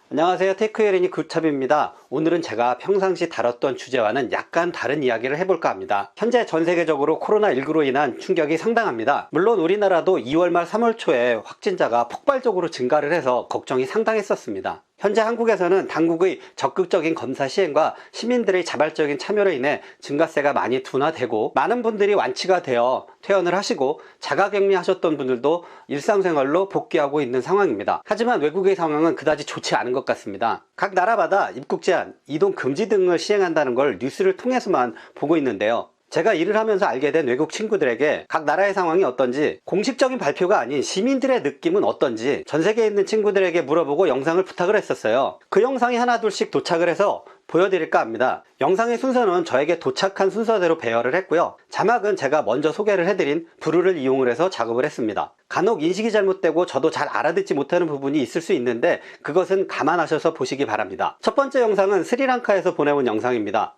안녕하세요. 테크예린이 굿탑입니다. 오늘은 제가 평상시 다뤘던 주제와는 약간 다른 이야기를 해볼까 합니다. 현재 전 세계적으로 코로나19로 인한 충격이 상당합니다. 물론 우리나라도 2월 말 3월 초에 확진자가 폭발적으로 증가를 해서 걱정이 상당했었습니다. 현재 한국에서는 당국의 적극적인 검사 시행과 시민들의 자발적인 참여로 인해 증가세가 많이 둔화되고 많은 분들이 완치가 되어 퇴원을 하시고 자가격리 하셨던 분들도 일상생활로 복귀하고 있는 상황입니다. 하지만 외국의 상황은 그다지 좋지 않은 것 같습니다. 각 나라마다 입국 제한, 이동 금지 등을 시행한다는 걸 뉴스를 통해서만 보고 있는데요. 제가 일을 하면서 알게 된 외국 친구들에게 각 나라의 상황이 어떤지, 공식적인 발표가 아닌 시민들의 느낌은 어떤지 전 세계에 있는 친구들에게 물어보고 영상을 부탁을 했었어요. 그 영상이 하나둘씩 도착을 해서 보여드릴까 합니다. 영상의 순서는 저에게 도착한 순서대로 배열을 했고요. 자막은 제가 먼저 소개를 해드린 브루를 이용을 해서 작업을 했습니다. 간혹 인식이 잘못되고 저도 잘 알아듣지 못하는 부분이 있을 수 있는데 그것은 감안하셔서 보시기 바랍니다. 첫 번째 영상은 스리랑카에서 보내온 영상입니다.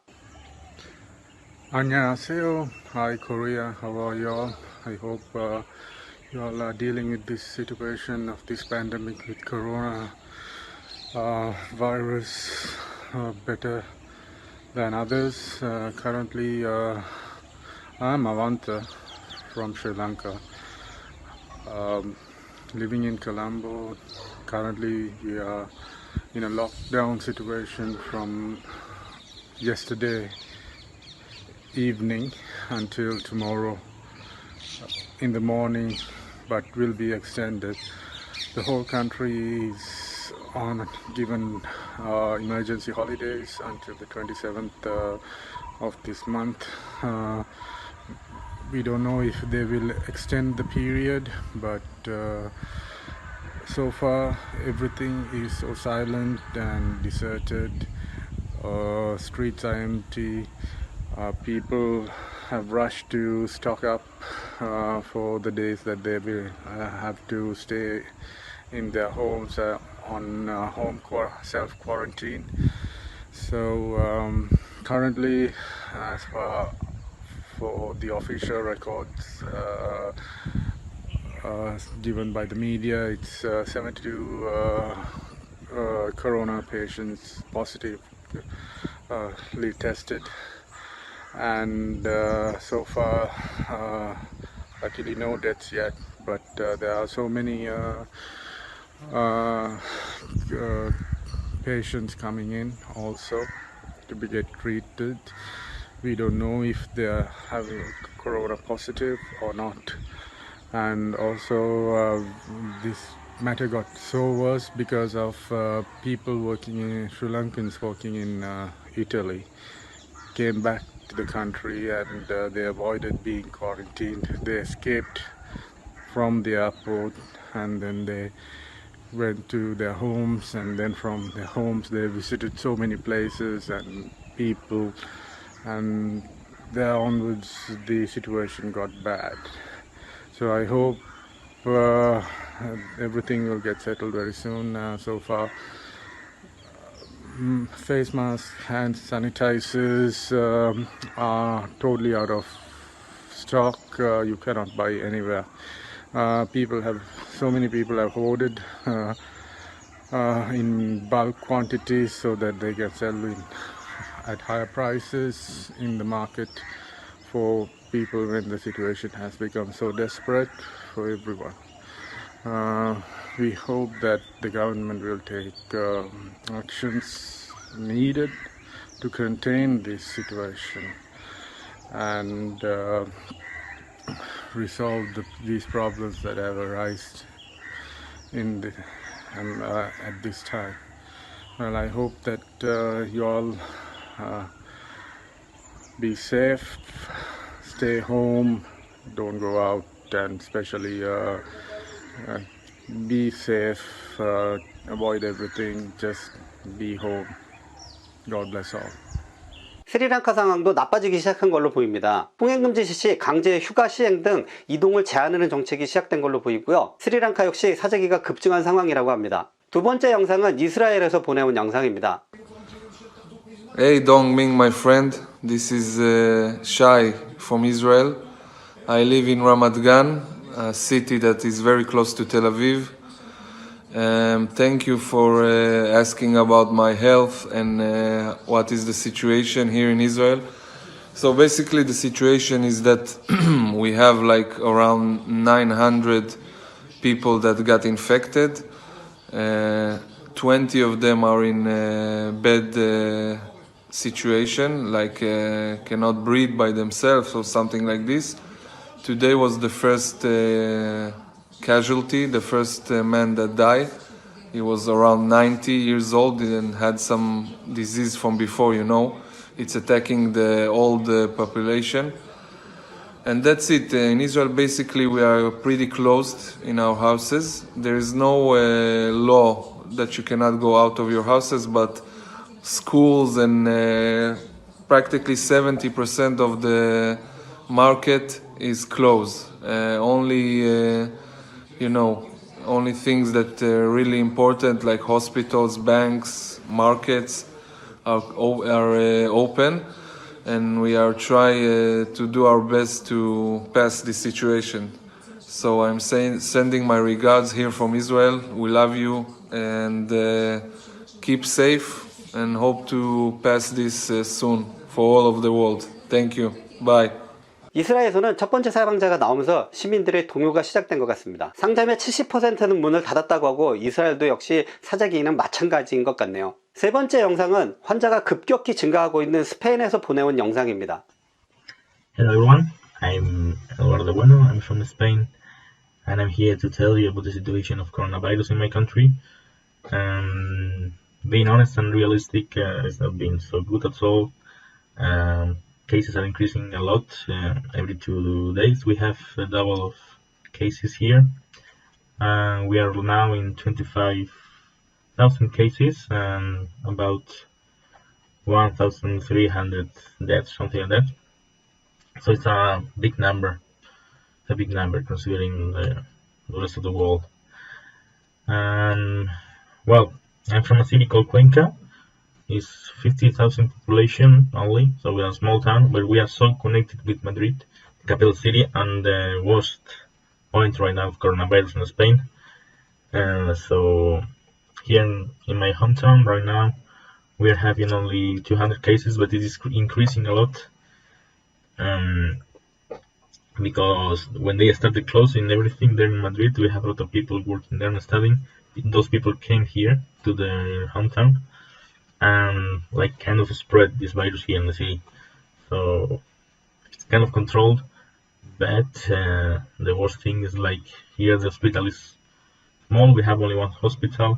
안녕하세요. Hi Korea, how are you all? I hope you all are dealing with this situation of this pandemic with corona virus better than others. Currently I'm Avanta from Sri Lanka, living in Colombo. Currently we are in a lockdown situation from yesterday evening until tomorrow in the morning, but will be extended. The whole country is on given emergency holidays until the 27th of this month. We don't know if they will extend the period, but so far everything is so silent and deserted. Streets are empty. People have rushed to stock up for the days that they will have to stay in their homes on home self-quarantine. So currently, as for the official records given by the media, it's 72 corona patients positively tested. And so far luckily no deaths yet, but there are so many patients coming in also to get treated. We don't know if they are having corona positive or not. And also this matter got so worse because of people working in Sri Lankans working in Italy came back to the country and they avoided being quarantined. They escaped from the airport and then they went to their homes, and then from their homes they visited so many places and people, and there onwards the situation got bad. So I hope everything will get settled very soon. So far face masks, hand sanitizers are totally out of stock. You cannot buy anywhere. So many people have ordered in bulk quantities so that they can sell at higher prices in the market for people when the situation has become so desperate for everyone. We hope that the government will take actions needed to contain this situation and resolve these problems that have arisen at this time. Well, I hope that you all be safe, stay home, don't go out, and especially be safe, avoid everything, just be home. God bless all. 스리랑카 상황도 나빠지기 시작한 걸로 보입니다. 통행금지 실시, 강제 휴가 시행 등 이동을 제한하는 정책이 시작된 걸로 보이고요. 스리랑카 역시 사재기가 급증한 상황이라고 합니다. 두 번째 영상은 이스라엘에서 보내온 영상입니다. Hey Dongming, my friend. This is Shai from Israel. I live in Ramat Gan, a city that is very close to Tel Aviv. Thank you for asking about my health and what is the situation here in Israel. So basically the situation is that we have like around 900 people that got infected. 20 of them are in bad situation, like cannot breathe by themselves or something like this. Today was the first casualty, the first man that died. He was around 90 years old and had some disease from before, you know. It's attacking the old population. And that's it. In Israel, basically, we are pretty closed in our houses. There is no law that you cannot go out of your houses, but schools and practically 70% of the market is closed. Only things that are really important, like hospitals, banks, markets, are open. And we are trying to do our best to pass this situation. So I'm sending my regards here from Israel. We love you and keep safe and hope to pass this soon for all of the world. Thank you. Bye. 이스라엘에서는 첫 번째 사망자가 나오면서 시민들의 동요가 시작된 것 같습니다. 상점의 70%는 문을 닫았다고 하고 이스라엘도 역시 사자기는 마찬가지인 것 같네요. 세 번째 영상은 환자가 급격히 증가하고 있는 스페인에서 보내온 영상입니다. Hello everyone, I'm Eduardo Bueno, I'm from Spain and I'm here to tell you about the situation of coronavirus in my country. Being honest and realistic, it's not been so good at all. Cases are increasing a lot. Every 2 days we have a double of cases here. We are now in 25,000 cases and about 1,300 deaths, something like that. So it's a big number. It's a big number considering the rest of the world. Well, I'm from a city called Cuenca. It's 50,000 population only, so we're a small town, but we are so connected with Madrid, the capital city, and the worst point right now of coronavirus in Spain. So here in my hometown right now, we are having only 200 cases, but it is increasing a lot. Because when they started closing everything there in Madrid, we have a lot of people working there and studying. Those people came here to the hometown and like kind of spread this virus here in the city. So it's kind of controlled, but the worst thing is like here the hospital is small. We have only one hospital,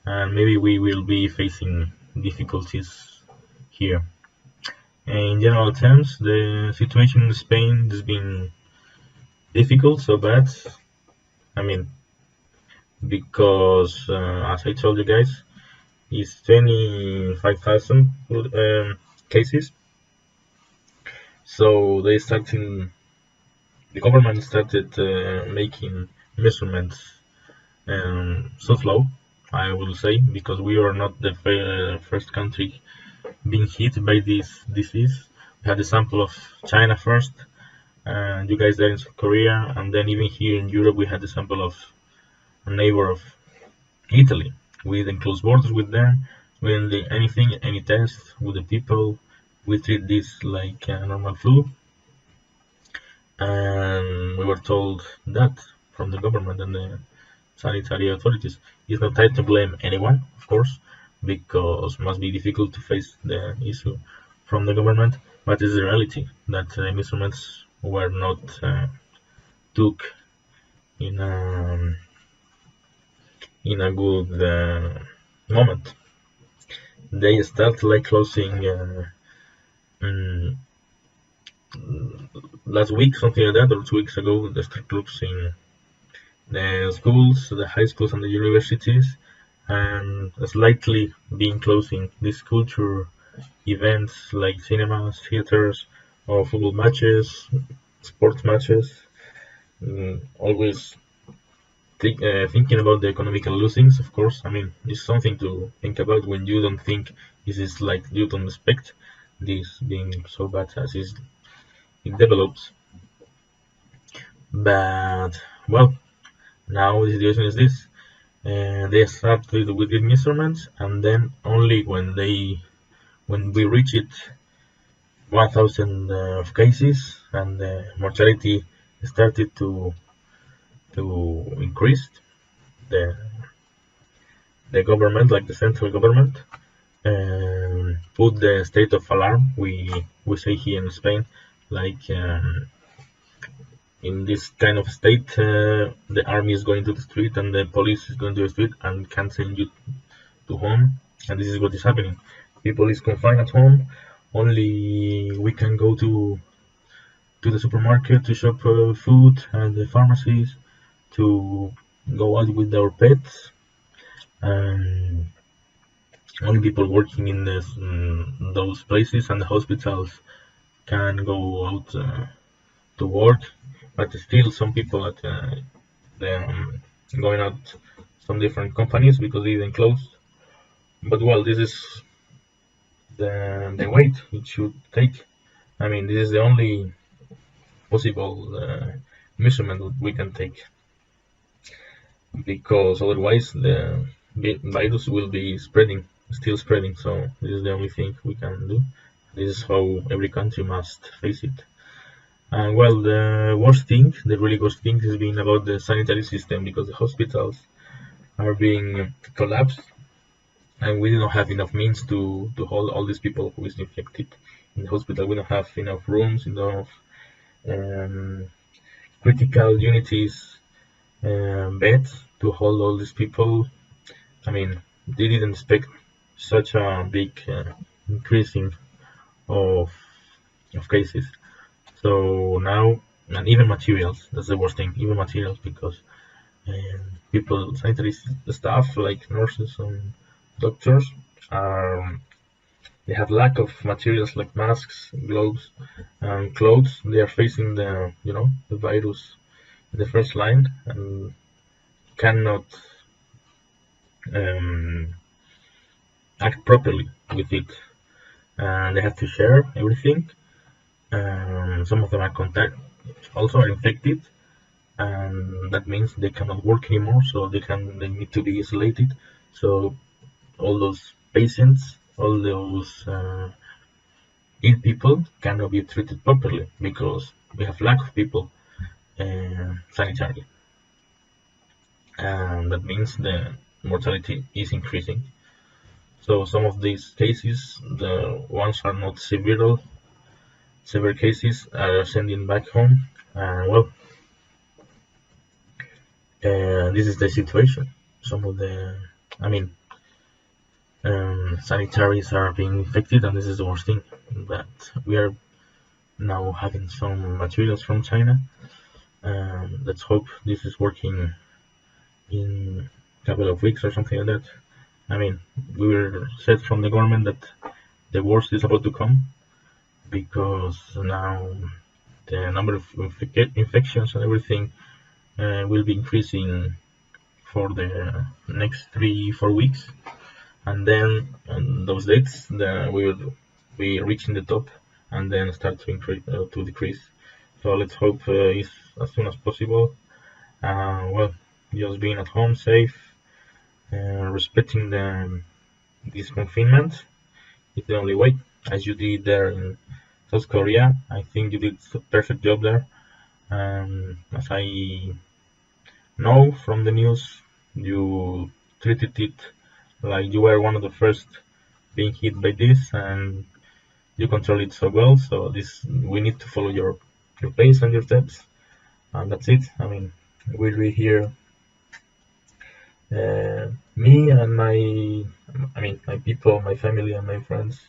and maybe we will be facing difficulties here. In general terms, the situation in Spain has been difficult, so bad. I mean, because as I told you guys, it's 25,000 cases. So the government started making measurements so slow, I will say, because we are not the first country being hit by this disease. We had a sample of China first, and you guys there in South Korea, and then even here in Europe we had a sample of a neighbor of Italy. We didn't close borders with them. We didn't do anything, any tests with the people. We treat this like a normal flu, and we were told that from the government and the sanitary authorities. It's not time to blame anyone, of course, because it must be difficult to face the issue from the government, but it's the reality that the measurements were not took in a good moment. They start like closing last week, something like that, or 2 weeks ago. They start closing the schools, the high schools and the universities, and slightly being closing these culture events like cinemas, theaters, or football matches, sports matches. Always thinking about the economical losings, of course. I mean, it's something to think about when you don't think this is like, you don't expect this being so bad as it develops. But well, now the situation is this. They started with the instruments, and then only when we reach it 1,000 of cases and the mortality started to increase, the government, like the central government, put the state of alarm. We say here in Spain, like in this kind of state, the army is going to the street and the police is going to the street and can send you to home. And this is what is happening. People is confined at home. Only we can go to the supermarket to shop food and the pharmacies, to go out with our pets. Only people working in those places and the hospitals can go out to work, but still some people at going out some different companies because they even closed. But well, this is the weight it should take. I mean, this is the only possible measurement that we can take, because otherwise the virus will be still spreading. So this is the only thing we can do. This is how every country must face it. Well, the really worst thing has been about the sanitary system, because the hospitals are being collapsed and we don't have enough means to hold all these people who is infected in the hospital. We don't have enough rooms, enough critical unities, beds to hold all these people. I mean, they didn't expect such a big increasing of cases. So now, and even materials, that's the worst thing, even materials, because people, sanitary staff like nurses and doctors, they have lack of materials like masks, gloves, and clothes. They are facing the virus in the first line and cannot act properly with it. They have to share everything. Some of them also are infected, and that means they cannot work anymore, so they need to be isolated. So all those patients, all those ill people cannot be treated properly because we have lack of people sanitary, and that means the mortality is increasing. So some of these cases, the ones are not severe cases, are sending back home. Well, this is the situation. Some of the, sanitaries are being infected, and this is the worst thing. But we are now having some materials from China. Let's hope this is working in a couple of weeks or something like that. We were said from the government that the worst is about to come, because now the number of infections and everything will be increasing for the next 3-4 weeks, and then on those dates we will be reaching the top and then start to decrease. So let's hope it's as soon as possible. Well, just being at home safe, respecting this confinement is the only way, as you did there in South Korea. I think you did a perfect job there. As I know from the news, you treated it like you were one of the first being hit by this, and you control it so well. So we need to follow your pace and your steps, and that's it. We're here. Me and my people, my family and my friends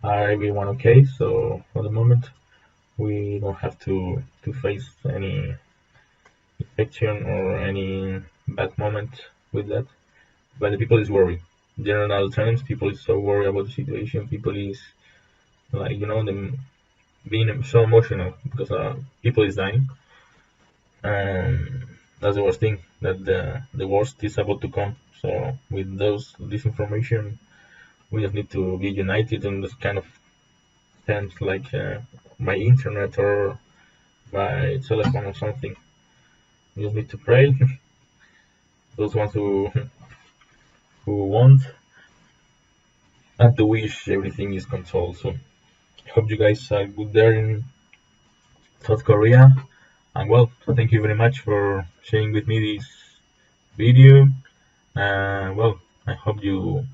are everyone okay. So for the moment, we don't have to face any infection or any bad moment with that. But the people is worried. In general terms, people is so worried about the situation. People is them being so emotional because people is dying. That's the worst thing, that the worst is about to come. So with this information, we just need to be united in this kind of terms, like by internet or by telephone or something. We just need to pray those ones who want, and to wish everything is controlled soon. I hope you guys are good there in South Korea. And well, thank you very much for sharing with me this video. Well, I hope you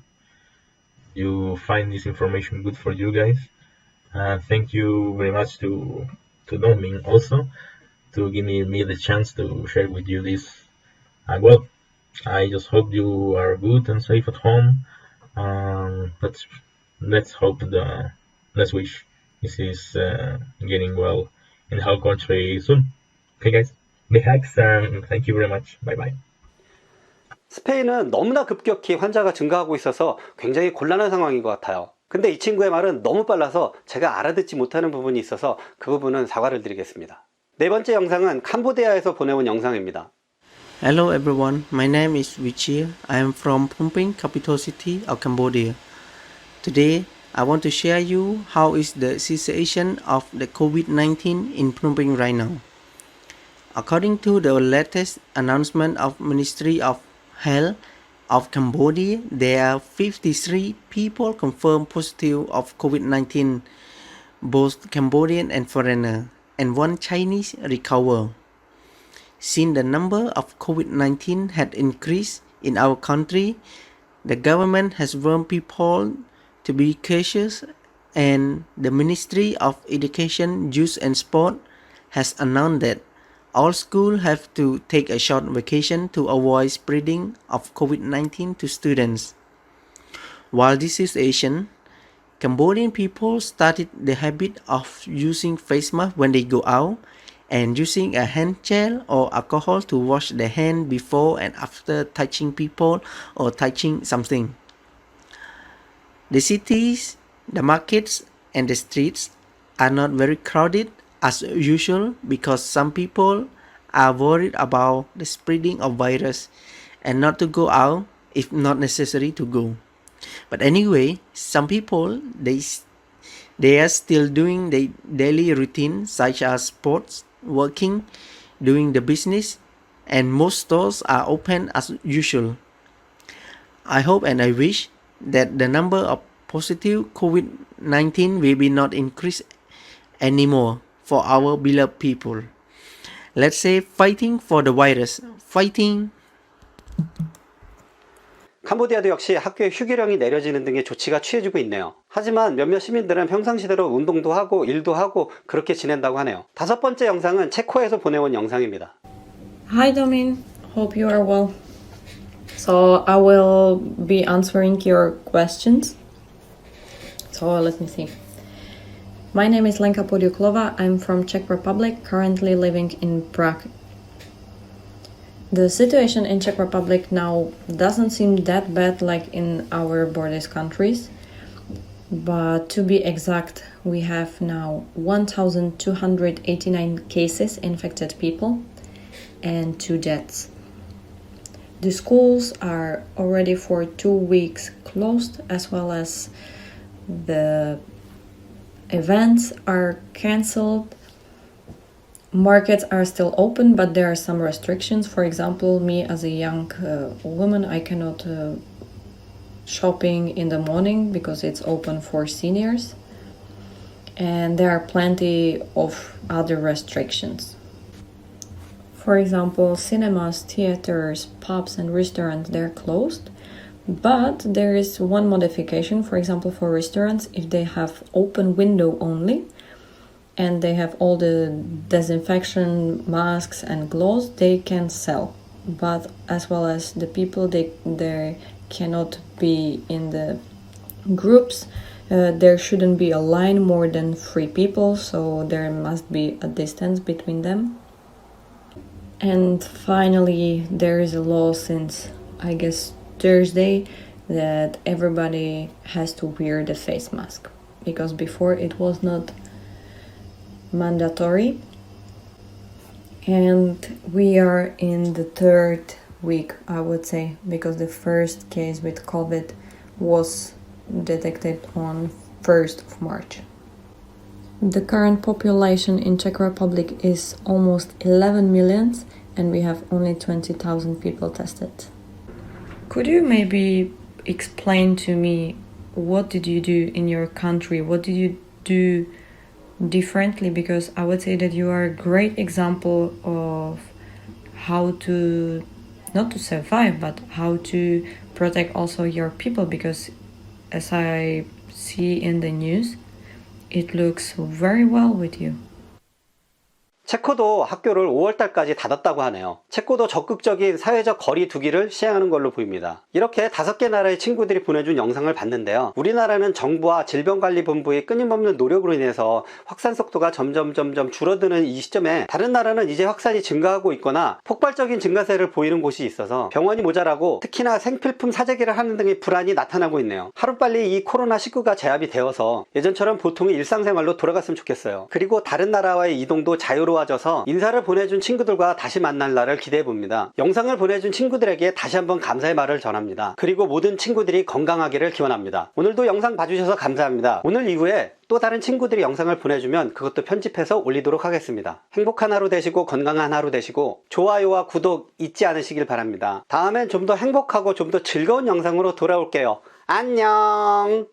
find this information good for you guys. Thank you very much to Domin also to give me the chance to share with you this. And well, I just hope you are good and safe at home. Let's hope let's wish this is getting well in the whole country soon. Okay guys, big hugs and thank you very much. Bye bye. 스페인은 너무나 급격히 환자가 증가하고 있어서 굉장히 곤란한 상황인 것 같아요. 근데 이 친구의 말은 너무 빨라서 제가 알아듣지 못하는 부분이 있어서 그 부분은 사과를 드리겠습니다. 네 번째 영상은 캄보디아에서 보내온 영상입니다. Hello everyone, my name is Vichia. I am from Phnom Penh, capital city of Cambodia. Today, I want to share you how is the situation of the COVID-19 in Phnom Penh right now. According to the latest announcement of Ministry of Health of Cambodia, there are 53 people confirmed positive of COVID-19, both Cambodian and foreigner, and 1 Chinese recover. Since the number of COVID-19 had increased in our country, the government has warned people to be cautious, and the Ministry of Education, Youth and Sport has announced that all schools have to take a short vacation to avoid spreading of COVID-19 to students. While this situation, Cambodian people started the habit of using face masks when they go out and using a hand gel or alcohol to wash their hand before and after touching people or touching something. The cities, the markets and the streets are not very crowded as usual because some people are worried about the spreading of virus and not to go out if not necessary to go. But anyway, some people they are still doing their daily routine such as sports, working, doing the business, and most stores are open as usual. I hope and I wish that the number of positive COVID-19 will be not increase anymore for our beloved people. Let's say fighting for the virus. Fighting! 캄보디아도 역시 학교에 휴교령이 내려지는 등의 조치가 취해지고 있네요. 하지만 몇몇 시민들은 평상시대로 운동도 하고 일도 하고 그렇게 지낸다고 하네요. 다섯 번째 영상은 체코에서 보내온 영상입니다. Hi Domin, hope you are well. So I will be answering your questions. So let me see. My name is Lanka. I'm from Czech Republic, currently living in Prague. The situation in Czech Republic now doesn't seem that bad like in our borders countries. But to be exact, we have now 1,289 cases infected people and 2 deaths. The schools are already for 2 weeks closed, as well as the events are cancelled. Markets are still open, but there are some restrictions. For example, me as a young woman, I cannot shopping in the morning because it's open for seniors. And there are plenty of other restrictions. For example, cinemas, theaters, pubs and restaurants, they're closed. But there is one modification. For example, for restaurants, if they have open window only and they have all the disinfection masks and gloves, they can sell. But as well as the people, they cannot be in the groups. There shouldn't be a line more than 3 people, so there must be a distance between them. And finally, there is a law since, I guess, Thursday that everybody has to wear the face mask, because before it was not mandatory. And we are in the 3rd week, I would say, because the first case with COVID was detected on 1st of March. The current population in Czech Republic is almost 11 million, and we have only 20,000 people tested. Could you maybe explain to me what did you do in your country? What did you do differently? Because I would say that you are a great example of how to not to survive, but how to protect also your people, because as I see in the news, it looks very well with you. 체코도 학교를 5월달까지 닫았다고 하네요. 체코도 적극적인 사회적 거리 두기를 시행하는 걸로 보입니다. 이렇게 5개 나라의 친구들이 보내준 영상을 봤는데요. 우리나라는 정부와 질병관리본부의 끊임없는 노력으로 인해서 확산 속도가 점점 줄어드는 이 시점에 다른 나라는 이제 확산이 증가하고 있거나 폭발적인 증가세를 보이는 곳이 있어서 병원이 모자라고 특히나 생필품 사재기를 하는 등의 불안이 나타나고 있네요. 하루빨리 이 코로나19가 제압이 되어서 예전처럼 보통의 일상생활로 돌아갔으면 좋겠어요. 그리고 다른 나라와의 이동도 자유로워져서 인사를 보내준 친구들과 다시 만날 날을 기대해 봅니다. 영상을 보내준 친구들에게 다시 한번 감사의 말을 전합니다. 그리고 모든 친구들이 건강하기를 기원합니다. 오늘도 영상 봐주셔서 감사합니다. 오늘 이후에 또 다른 친구들이 영상을 보내주면 그것도 편집해서 올리도록 하겠습니다. 행복한 하루 되시고 건강한 하루 되시고 좋아요와 구독 잊지 않으시길 바랍니다. 다음엔 좀 더 행복하고 좀 더 즐거운 영상으로 돌아올게요. 안녕.